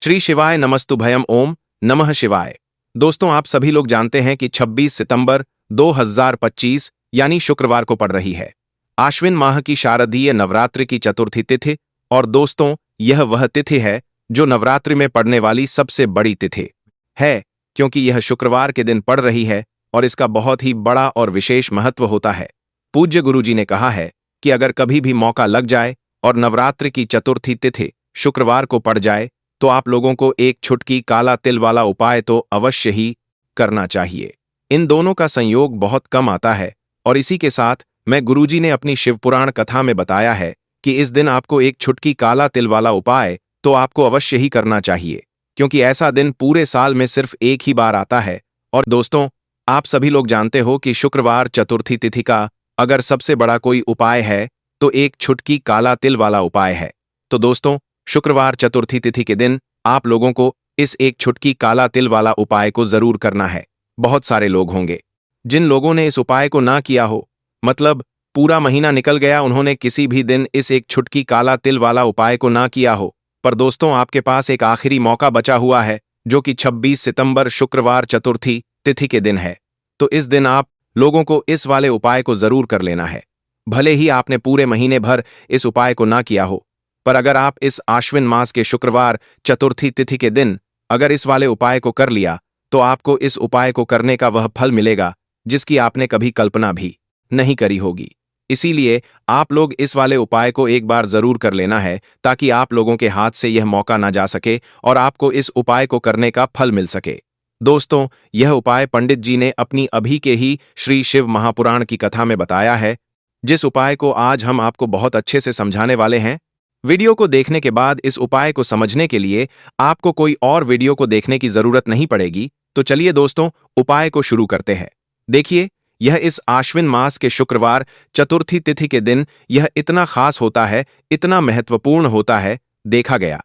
श्री शिवाय नमस्तुभयम ओम नमः शिवाय। दोस्तों, आप सभी लोग जानते हैं कि 26 सितंबर 2025 यानी शुक्रवार को पड़ रही है आश्विन माह की शारदीय नवरात्रि की चतुर्थी तिथि। और दोस्तों, यह वह तिथि है जो नवरात्रि में पड़ने वाली सबसे बड़ी तिथि है, क्योंकि यह शुक्रवार के दिन पड़ रही है और इसका बहुत ही बड़ा और विशेष महत्व होता है। पूज्य गुरुजी ने कहा है कि अगर कभी भी मौका लग जाए और नवरात्रि की चतुर्थी तिथि शुक्रवार को पड़ जाए तो आप लोगों को एक छुटकी काला तिल वाला उपाय तो अवश्य ही करना चाहिए। इन दोनों का संयोग बहुत कम आता है और इसी के साथ मैं गुरुजी ने अपनी शिवपुराण कथा में बताया है कि इस दिन आपको एक छुटकी काला तिल वाला उपाय तो आपको अवश्य ही करना चाहिए, क्योंकि ऐसा दिन पूरे साल में सिर्फ एक ही बार आता है। और दोस्तों, आप सभी लोग जानते हो कि शुक्रवार चतुर्थी तिथि का अगर सबसे बड़ा कोई उपाय है तो एक छुटकी काला तिल वाला उपाय है। तो दोस्तों, शुक्रवार चतुर्थी तिथि के दिन आप लोगों को इस एक छुटकी काला तिल वाला उपाय को जरूर करना है। बहुत सारे लोग होंगे जिन लोगों ने इस उपाय को ना किया हो, मतलब पूरा महीना निकल गया, उन्होंने किसी भी दिन इस एक छुटकी काला तिल वाला उपाय को ना किया हो। पर दोस्तों, आपके पास एक आखिरी मौका बचा हुआ है जो कि 26 सितंबर शुक्रवार चतुर्थी तिथि के दिन है। तो इस दिन आप लोगों को इस वाले उपाय को जरूर कर लेना है। भले ही आपने पूरे महीने भर इस उपाय को ना किया हो, पर अगर आप इस आश्विन मास के शुक्रवार चतुर्थी तिथि के दिन अगर इस वाले उपाय को कर लिया तो आपको इस उपाय को करने का वह फल मिलेगा जिसकी आपने कभी कल्पना भी नहीं करी होगी। इसीलिए आप लोग इस वाले उपाय को एक बार जरूर कर लेना है, ताकि आप लोगों के हाथ से यह मौका ना जा सके और आपको इस उपाय को करने का फल मिल सके। दोस्तों, यह उपाय पंडित जी ने अपनी अभी के ही श्री शिव महापुराण की कथा में बताया है, जिस उपाय को आज हम आपको बहुत अच्छे से समझाने वाले हैं। वीडियो को देखने के बाद इस उपाय को समझने के लिए आपको कोई और वीडियो को देखने की जरूरत नहीं पड़ेगी। तो चलिए दोस्तों, उपाय को शुरू करते हैं। देखिए, यह इस आश्विन मास के शुक्रवार चतुर्थी तिथि के दिन यह इतना खास होता है, इतना महत्वपूर्ण होता है। देखा गया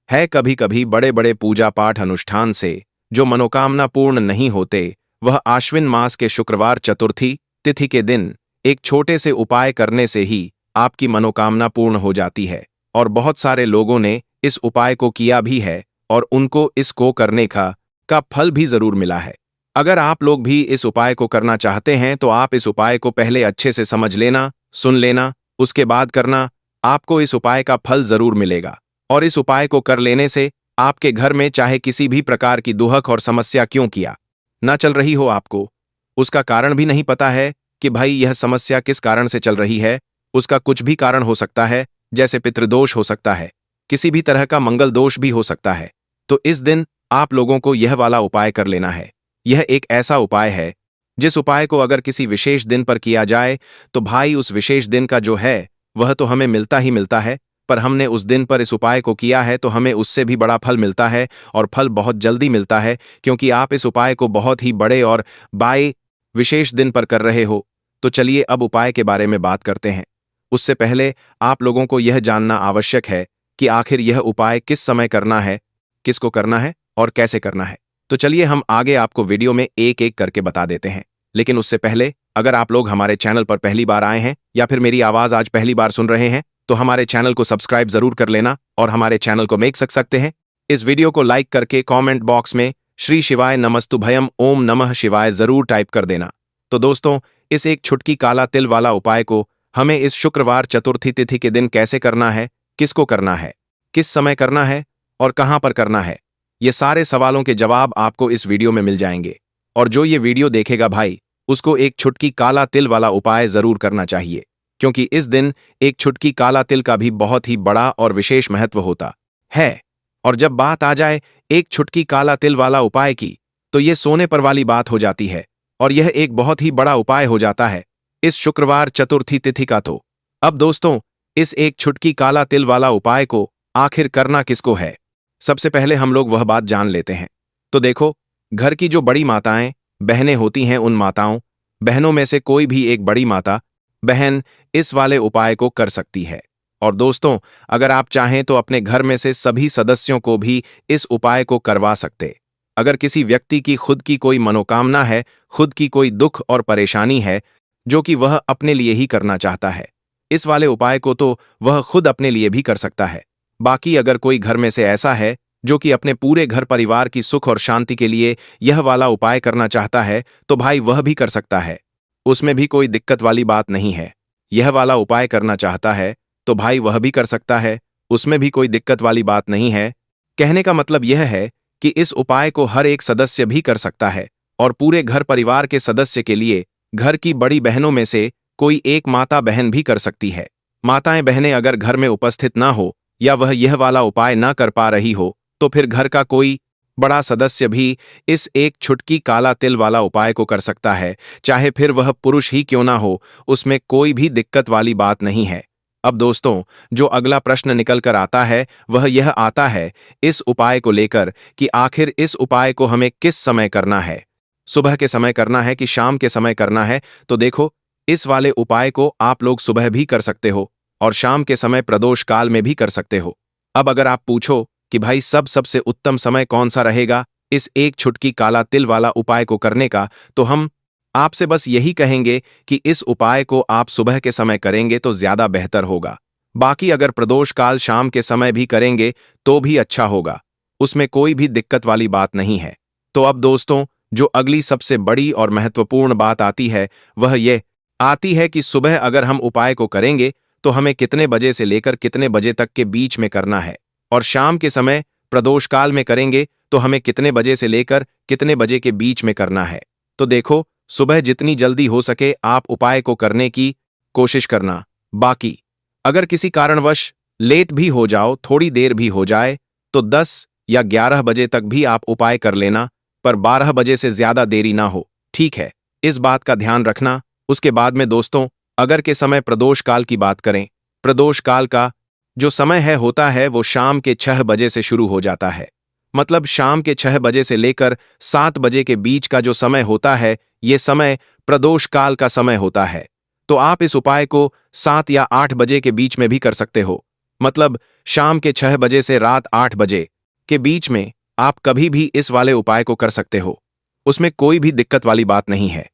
है कभी कभी बड़े बड़े पूजा पाठ अनुष्ठान से जो मनोकामना पूर्ण नहीं होते, वह आश्विन मास के शुक्रवार चतुर्थी तिथि के दिन एक छोटे से उपाय करने से ही आपकी मनोकामना पूर्ण हो जाती है। और बहुत सारे लोगों ने इस उपाय को किया भी है और उनको इसको करने का फल भी जरूर मिला है। अगर आप लोग भी इस उपाय को करना चाहते हैं तो आप इस उपाय को पहले अच्छे से समझ लेना, सुन लेना, उसके बाद करना। आपको इस उपाय का फल जरूर मिलेगा। और इस उपाय को कर लेने से आपके घर में चाहे किसी भी प्रकार की दुहक और समस्या क्यों किया ना चल रही हो, आपको उसका कारण भी नहीं पता है कि भाई यह समस्या किस कारण से चल रही है। उसका कुछ भी कारण हो सकता है, जैसे पितृदोष हो सकता है, किसी भी तरह का मंगल दोष भी हो सकता है। तो इस दिन आप लोगों को यह वाला उपाय कर लेना है। यह एक ऐसा उपाय है जिस उपाय को अगर किसी विशेष दिन पर किया जाए तो भाई उस विशेष दिन का जो है वह तो हमें मिलता ही मिलता है, पर हमने उस दिन पर इस उपाय को किया है तो हमें उससे भी बड़ा फल मिलता है, और फल बहुत जल्दी मिलता है, क्योंकि आप इस उपाय को बहुत ही बड़े और बाय विशेष दिन पर कर रहे हो। तो चलिए अब उपाय के बारे में बात करते हैं। उससे पहले आप लोगों को यह जानना आवश्यक है कि आखिर यह उपाय किस समय करना है, किसको करना है और कैसे करना है। तो चलिए हम आगे आपको वीडियो में एक एक करके बता देते हैं। लेकिन उससे पहले, अगर आप लोग हमारे चैनल पर पहली बार आए हैं या फिर मेरी आवाज आज पहली बार सुन रहे हैं तो हमारे चैनल को सब्सक्राइब जरूर कर लेना और हमारे चैनल को मेक सकते हैं। इस वीडियो को लाइक करके कॉमेंट बॉक्स में श्री शिवाय नमस्तुभयम ओम नमः शिवाय जरूर टाइप कर देना। तो दोस्तों, इस एक छुटकी काला तिल वाला उपाय को हमें इस शुक्रवार चतुर्थी तिथि के दिन कैसे करना है, किसको करना है, किस समय करना है और कहां पर करना है, ये सारे सवालों के जवाब आपको इस वीडियो में मिल जाएंगे। और जो ये वीडियो देखेगा भाई, उसको एक छुटकी काला तिल वाला उपाय जरूर करना चाहिए, क्योंकि इस दिन एक छुटकी काला तिल का भी बहुत ही बड़ा और विशेष महत्व होता है। और जब बात आ जाए एक छुटकी काला तिल वाला उपाय की, तो ये सोने पर वाली बात हो जाती है और यह एक बहुत ही बड़ा उपाय हो जाता है इस शुक्रवार चतुर्थी तिथि का। तो अब दोस्तों, इस एक छुटकी काला तिल वाला उपाय को आखिर करना किसको है, सबसे पहले हम लोग वह बात जान लेते हैं। तो देखो, घर की जो बड़ी माताएं बहनें होती हैं, उन माताओं बहनों में से कोई भी एक बड़ी माता बहन इस वाले उपाय को कर सकती है। और दोस्तों, अगर आप चाहें तो अपने घर में से सभी सदस्यों को भी इस उपाय को करवा सकते। अगर किसी व्यक्ति की खुद की कोई मनोकामना है, खुद की कोई दुख और परेशानी है जो कि वह अपने लिए ही करना चाहता है, इस वाले उपाय को तो वह खुद अपने लिए भी कर सकता है। बाकी अगर कोई घर में से ऐसा है जो कि अपने पूरे घर परिवार की सुख और शांति के लिए यह वाला उपाय करना चाहता है तो भाई वह भी कर सकता है, उसमें भी कोई दिक्कत वाली बात नहीं है। यह वाला उपाय करना चाहता है तो भाई वह भी कर सकता है, उसमें भी कोई दिक्कत वाली बात नहीं है। कहने का मतलब यह है कि इस उपाय को हर एक सदस्य भी कर सकता है और पूरे घर परिवार के सदस्य के लिए घर की बड़ी बहनों में से कोई एक माता बहन भी कर सकती है। माताएं बहनें अगर घर में उपस्थित ना हो या वह यह वाला उपाय ना कर पा रही हो तो फिर घर का कोई बड़ा सदस्य भी इस एक छुटकी काला तिल वाला उपाय को कर सकता है, चाहे फिर वह पुरुष ही क्यों ना हो, उसमें कोई भी दिक्कत वाली बात नहीं है। अब दोस्तों, जो अगला प्रश्न निकल कर आता है वह यह आता है इस उपाय को लेकर कि आखिर इस उपाय को हमें किस समय करना है, सुबह के समय करना है कि शाम के समय करना है। तो देखो, इस वाले उपाय को आप लोग सुबह भी कर सकते हो और शाम के समय प्रदोष काल में भी कर सकते हो। अब अगर आप पूछो कि भाई सबसे उत्तम समय कौन सा रहेगा इस एक छुटकी काला तिल वाला उपाय को करने का, तो हम आपसे बस यही कहेंगे कि इस उपाय को आप सुबह के समय करेंगे तो ज्यादा बेहतर होगा। बाकी अगर प्रदोष काल शाम के समय भी करेंगे तो भी अच्छा होगा, उसमें कोई भी दिक्कत वाली बात नहीं है। तो अब दोस्तों, जो अगली सबसे बड़ी और महत्वपूर्ण बात आती है वह यह आती है कि सुबह अगर हम उपाय को करेंगे तो हमें कितने बजे से लेकर कितने बजे तक के बीच में करना है, और शाम के समय प्रदोष काल में करेंगे तो हमें कितने बजे से लेकर कितने बजे के बीच में करना है। तो देखो, सुबह जितनी जल्दी हो सके आप उपाय को करने की कोशिश करना। बाकी अगर किसी कारणवश लेट भी हो जाओ, थोड़ी देर भी हो जाए, तो 10 या 11 बजे तक भी आप उपाय कर लेना, पर 12 बजे से ज्यादा देरी ना हो, ठीक है? इस बात का ध्यान रखना। उसके बाद में दोस्तों, अगर के समय प्रदोष काल की बात करें, प्रदोष काल का जो समय है होता है वो शाम के 6 बजे से शुरू हो जाता है। मतलब शाम के 6 बजे से लेकर 7 बजे के बीच का जो समय होता है, ये समय प्रदोष काल का समय होता है। तो आप इस उपाय को 7 या 8 बजे के बीच में भी कर सकते हो। मतलब शाम के 6 बजे से रात 8 बजे के बीच में आप कभी भी इस वाले उपाय को कर सकते हो, उसमें कोई भी दिक्कत वाली बात नहीं है।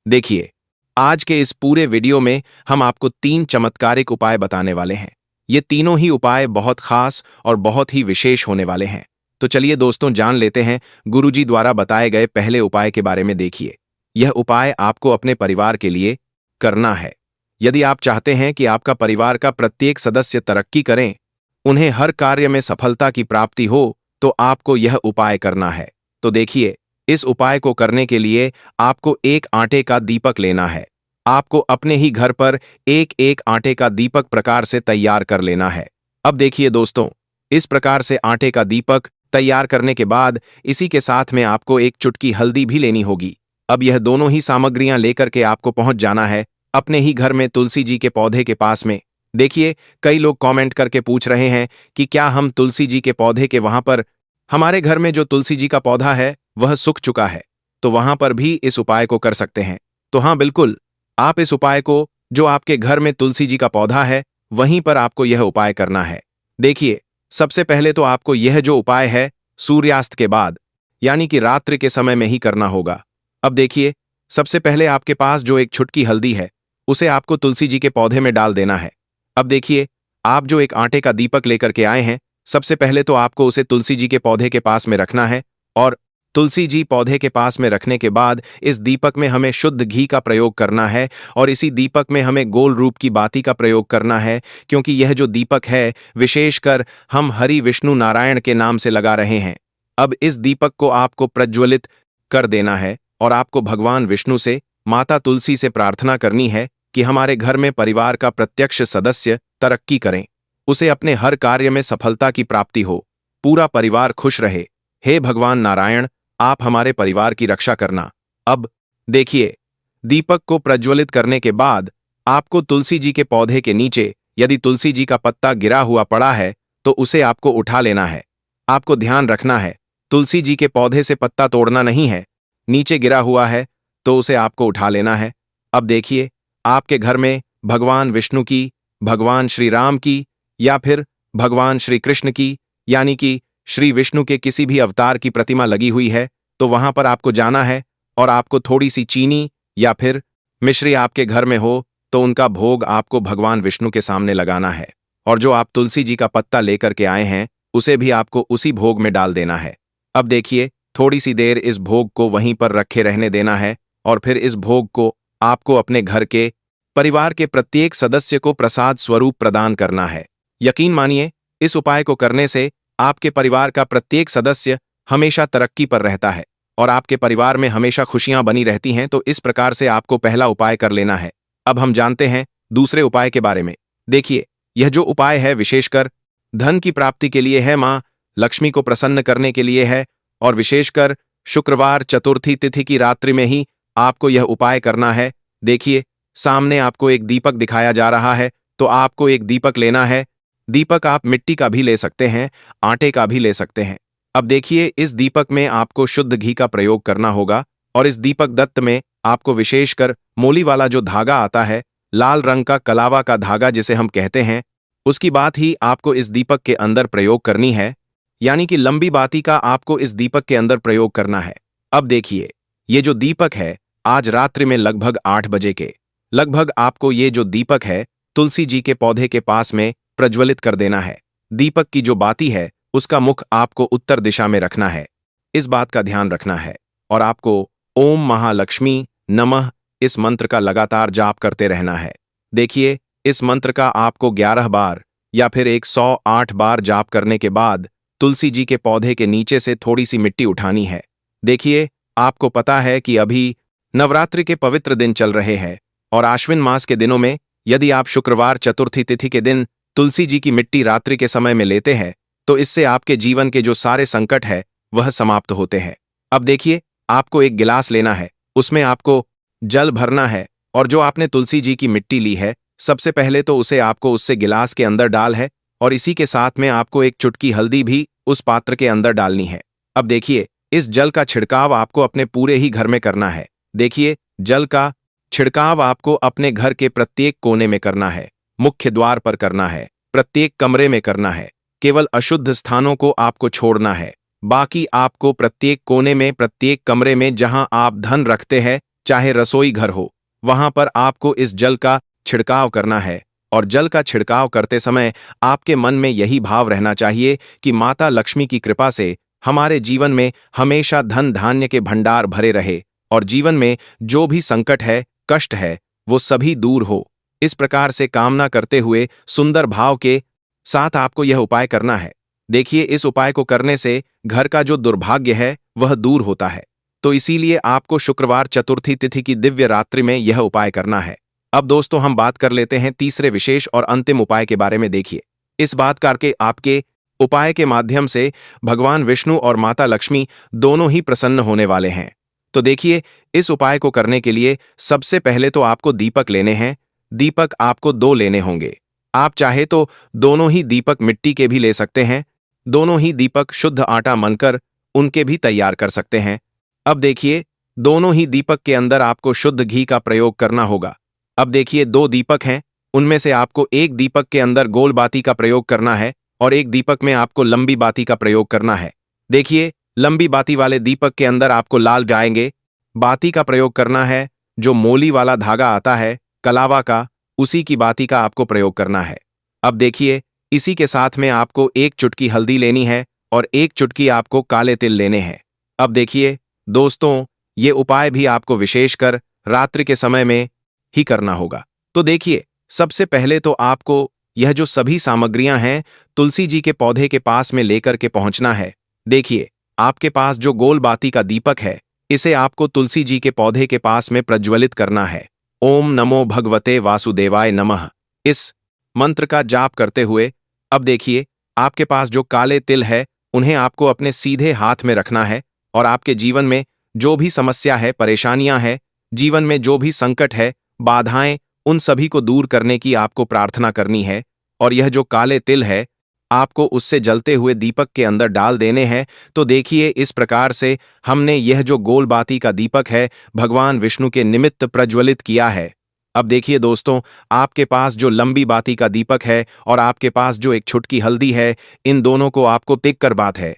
देखिए, आज के इस पूरे वीडियो में हम आपको 3 चमत्कारिक उपाय बताने वाले हैं। ये तीनों ही उपाय बहुत खास और बहुत ही विशेष होने वाले हैं। तो चलिए दोस्तों, जान लेते हैं गुरुजी द्वारा बताए गए पहले उपाय के बारे में। देखिए, यह उपाय आपको अपने परिवार के लिए करना है। यदि आप चाहते हैं कि आपका परिवार का प्रत्येक सदस्य तरक्की करें, उन्हें हर कार्य में सफलता की प्राप्ति हो, तो आपको यह उपाय करना है। तो देखिए, इस उपाय को करने के लिए आपको एक आटे का दीपक लेना है। आपको अपने ही घर पर एक एक आटे का दीपक प्रकार से तैयार कर लेना है। अब देखिए दोस्तों, इस प्रकार से आटे का दीपक तैयार करने के बाद इसी के साथ में आपको एक चुटकी हल्दी भी लेनी होगी। अब यह दोनों ही सामग्रियां लेकर के आपको पहुंच जाना है अपने ही घर में तुलसी जी के पौधे के पास में। देखिए, कई लोग कमेंट करके पूछ रहे हैं कि क्या हम तुलसी जी के पौधे के वहां पर, हमारे घर में जो तुलसी जी का पौधा है वह सूख चुका है, तो वहां पर भी इस उपाय को कर सकते हैं। तो हाँ, बिल्कुल, आप इस उपाय को, जो आपके घर में तुलसी जी का पौधा है वहीं पर आपको यह उपाय करना है। देखिए, सबसे पहले तो आपको यह जो उपाय है सूर्यास्त के बाद, यानी कि रात्रि के समय में ही करना होगा। अब देखिए, सबसे पहले आपके पास जो एक छुटकी हल्दी है उसे आपको तुलसी जी के पौधे में डाल देना है। अब देखिए, आप जो एक आटे का दीपक लेकर के आए हैं, सबसे पहले तो आपको उसे तुलसी जी के पौधे के पास में रखना है, और तुलसी जी पौधे के पास में रखने के बाद इस दीपक में हमें शुद्ध घी का प्रयोग करना है, और इसी दीपक में हमें गोल रूप की बाती का प्रयोग करना है, क्योंकि यह जो दीपक है विशेषकर हम हरि विष्णु नारायण के नाम से लगा रहे हैं। अब इस दीपक को आपको प्रज्वलित कर देना है और आपको भगवान विष्णु से, माता तुलसी से प्रार्थना करनी है कि हमारे घर में परिवार का प्रत्यक्ष सदस्य तरक्की करें, उसे अपने हर कार्य में सफलता की प्राप्ति हो, पूरा परिवार खुश रहे। हे भगवान नारायण, आप हमारे परिवार की रक्षा करना। अब देखिए, दीपक को प्रज्वलित करने के बाद आपको तुलसी जी के पौधे के नीचे यदि तुलसी जी का पत्ता गिरा हुआ पड़ा है तो उसे आपको उठा लेना है। आपको ध्यान रखना है, तुलसी जी के पौधे से पत्ता तोड़ना नहीं है, नीचे गिरा हुआ है तो उसे आपको उठा लेना है। अब देखिए, आपके घर में भगवान विष्णु की, भगवान श्री राम की या फिर भगवान श्री कृष्ण की, यानी कि श्री विष्णु के किसी भी अवतार की प्रतिमा लगी हुई है, तो वहां पर आपको जाना है और आपको थोड़ी सी चीनी या फिर मिश्री आपके घर में हो तो उनका भोग आपको भगवान विष्णु के सामने लगाना है। और जो आप तुलसी जी का पत्ता लेकर के आए हैं उसे भी आपको उसी भोग में डाल देना है। अब देखिए, थोड़ी सी देर इस भोग को वहीं पर रखे रहने देना है और फिर इस भोग को आपको अपने घर के परिवार के प्रत्येक सदस्य को प्रसाद स्वरूप प्रदान करना है। यकीन मानिए, इस उपाय को करने से आपके परिवार का प्रत्येक सदस्य हमेशा तरक्की पर रहता है और आपके परिवार में हमेशा खुशियां बनी रहती हैं। तो इस प्रकार से आपको पहला उपाय कर लेना है। अब हम जानते हैं दूसरे उपाय के बारे में। देखिए, यह जो उपाय है विशेषकर धन की प्राप्ति के लिए है, मां लक्ष्मी को प्रसन्न करने के लिए है और विशेषकर शुक्रवार चतुर्थी तिथि की रात्रि में ही आपको यह उपाय करना है। देखिए, सामने आपको एक दीपक दिखाया जा रहा है, तो आपको एक दीपक लेना है। दीपक आप मिट्टी का भी ले सकते हैं, आटे का भी ले सकते हैं। अब देखिए, इस दीपक में आपको शुद्ध घी का प्रयोग करना होगा और इस दीपक दत्त में आपको विशेषकर मोली वाला जो धागा आता है, लाल रंग का कलावा का धागा जिसे हम कहते हैं, उसकी बात ही आपको इस दीपक के अंदर प्रयोग करनी है। यानी कि लंबी बाती का आपको इस दीपक के अंदर प्रयोग करना है। अब देखिए, ये जो दीपक है, आज रात्रि में लगभग 8 बजे के लगभग आपको ये जो दीपक है तुलसी जी के पौधे के पास में प्रज्वलित कर देना है। दीपक की जो बाती है उसका मुख आपको उत्तर दिशा में रखना है, इस बात का ध्यान रखना है। और आपको ओम महालक्ष्मी नमः इस मंत्र का लगातार जाप करते रहना है। देखिए, इस मंत्र का आपको 11 बार या फिर 108 बार जाप करने के बाद तुलसी जी के पौधे के नीचे से थोड़ी सी मिट्टी उठानी है। देखिए, आपको पता है कि अभी नवरात्रि के पवित्र दिन चल रहे हैं और आश्विन मास के दिनों में यदि आप शुक्रवार चतुर्थी तिथि के दिन तुलसी जी की मिट्टी रात्रि के समय में लेते हैं तो इससे आपके जीवन के जो सारे संकट है वह समाप्त होते हैं। अब देखिए, आपको एक गिलास लेना है, उसमें आपको जल भरना है और जो आपने तुलसी जी की मिट्टी ली है सबसे पहले तो उसे आपको उससे गिलास के अंदर डाल है और इसी के साथ में आपको एक चुटकी हल्दी भी उस पात्र के अंदर डालनी है। अब देखिए, इस जल का छिड़काव आपको अपने पूरे ही घर में करना है। देखिए, जल का छिड़काव आपको अपने घर के प्रत्येक कोने में करना है, मुख्य द्वार पर करना है, प्रत्येक कमरे में करना है। केवल अशुद्ध स्थानों को आपको छोड़ना है, बाकी आपको प्रत्येक कोने में प्रत्येक कमरे में जहां आप धन रखते हैं, चाहे रसोई घर हो, वहां पर आपको इस जल का छिड़काव करना है। और जल का छिड़काव करते समय आपके मन में यही भाव रहना चाहिए कि माता लक्ष्मी की कृपा से हमारे जीवन में हमेशा धन धान्य के भंडार भरे रहे और जीवन में जो भी संकट है, कष्ट है, वो सभी दूर हो। इस प्रकार से कामना करते हुए सुंदर भाव के साथ आपको यह उपाय करना है। देखिए, इस उपाय को करने से घर का जो दुर्भाग्य है वह दूर होता है। तो इसीलिए आपको शुक्रवार चतुर्थी तिथि की दिव्य रात्रि में यह उपाय करना है। अब दोस्तों, हम बात कर लेते हैं तीसरे विशेष और अंतिम उपाय के बारे में। देखिए, इस बात करके आपके उपाय के माध्यम से भगवान विष्णु और माता लक्ष्मी दोनों ही प्रसन्न होने वाले हैं। तो देखिए, इस उपाय को करने के लिए सबसे पहले तो आपको दीपक लेने हैं। दीपक आपको 2 लेने होंगे। आप चाहे तो दोनों ही दीपक मिट्टी के भी ले सकते हैं, दोनों ही दीपक शुद्ध आटा मनकर उनके भी तैयार कर सकते हैं। अब देखिए, दोनों ही दीपक के अंदर आपको शुद्ध घी का प्रयोग करना होगा। अब देखिए, 2 दीपक हैं, उनमें से आपको एक दीपक के अंदर गोल बाती का प्रयोग करना है और एक दीपक में आपको लंबी बाती का प्रयोग करना है। देखिए, लंबी बाती वाले दीपक के अंदर आपको लाल गायेंगे बाती का प्रयोग करना है। जो मोली वाला धागा आता है कलावा का, उसी की बाती का आपको प्रयोग करना है। अब देखिए, इसी के साथ में आपको एक चुटकी हल्दी लेनी है और एक चुटकी आपको काले तिल लेने हैं। अब देखिए दोस्तों, ये उपाय भी आपको विशेषकर रात्रि के समय में ही करना होगा। तो देखिए, सबसे पहले तो आपको यह जो सभी सामग्रियां हैं तुलसी जी के पौधे के पास में लेकर के पहुंचना है। देखिए, आपके पास जो गोल बाती का दीपक है, इसे आपको तुलसी जी के पौधे के पास में प्रज्वलित करना है। ओम नमो भगवते वासुदेवाय नमः इस मंत्र का जाप करते हुए अब देखिए, आपके पास जो काले तिल है उन्हें आपको अपने सीधे हाथ में रखना है और आपके जीवन में जो भी समस्या है, परेशानियां हैं, जीवन में जो भी संकट है, बाधाएं, उन सभी को दूर करने की आपको प्रार्थना करनी है। और यह जो काले तिल है आपको उससे जलते हुए दीपक के अंदर डाल देने हैं। तो देखिए, इस प्रकार से हमने यह जो गोल बाती का दीपक है भगवान विष्णु के निमित्त प्रज्वलित किया है। अब देखिए दोस्तों, आपके पास जो लंबी बाती का दीपक है और आपके पास जो एक छुटकी हल्दी है, इन दोनों को आपको तिक कर बात है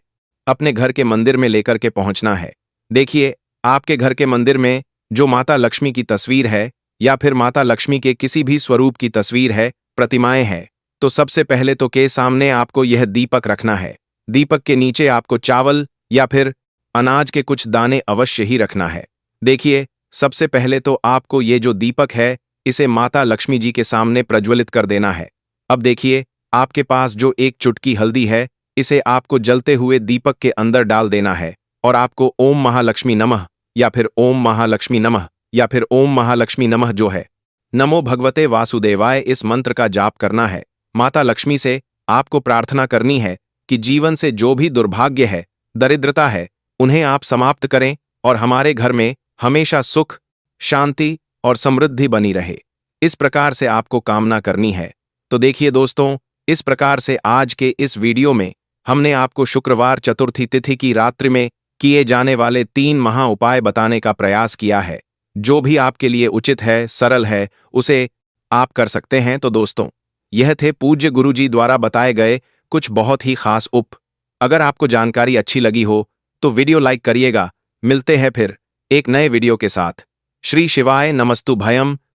अपने घर के मंदिर में लेकर के पहुंचना है। देखिए, आपके घर के मंदिर में जो माता लक्ष्मी की तस्वीर है या फिर माता लक्ष्मी के किसी भी स्वरूप की तस्वीर है, प्रतिमाएं हैं, तो सबसे पहले तो के सामने आपको यह दीपक रखना है। दीपक के नीचे आपको चावल या फिर अनाज के कुछ दाने अवश्य ही रखना है। देखिए, सबसे पहले तो आपको ये जो दीपक है, इसे माता लक्ष्मी जी के सामने प्रज्वलित कर देना है। अब देखिए, आपके पास जो एक चुटकी हल्दी है, इसे आपको जलते हुए दीपक के अंदर डाल देना है और आपको ओम महालक्ष्मी नमः या फिर ओम महालक्ष्मी नमः या फिर ओम महालक्ष्मी नमः जो है नमो भगवते वासुदेवाय इस मंत्र का जाप करना है। माता लक्ष्मी से आपको प्रार्थना करनी है कि जीवन से जो भी दुर्भाग्य है, दरिद्रता है, उन्हें आप समाप्त करें और हमारे घर में हमेशा सुख, शांति और समृद्धि बनी रहे। इस प्रकार से आपको कामना करनी है। तो देखिए दोस्तों, इस प्रकार से आज के इस वीडियो में हमने आपको शुक्रवार चतुर्थी तिथि की रात्रि में किए जाने वाले 3 महा उपाय बताने का प्रयास किया है। जो भी आपके लिए उचित है, सरल है, उसे आप कर सकते हैं। तो दोस्तों, यह थे पूज्य गुरुजी द्वारा बताए गए कुछ बहुत ही खास अगर आपको जानकारी अच्छी लगी हो तो वीडियो लाइक करिएगा। मिलते हैं फिर एक नए वीडियो के साथ। श्री शिवाय नमस्तु भयम।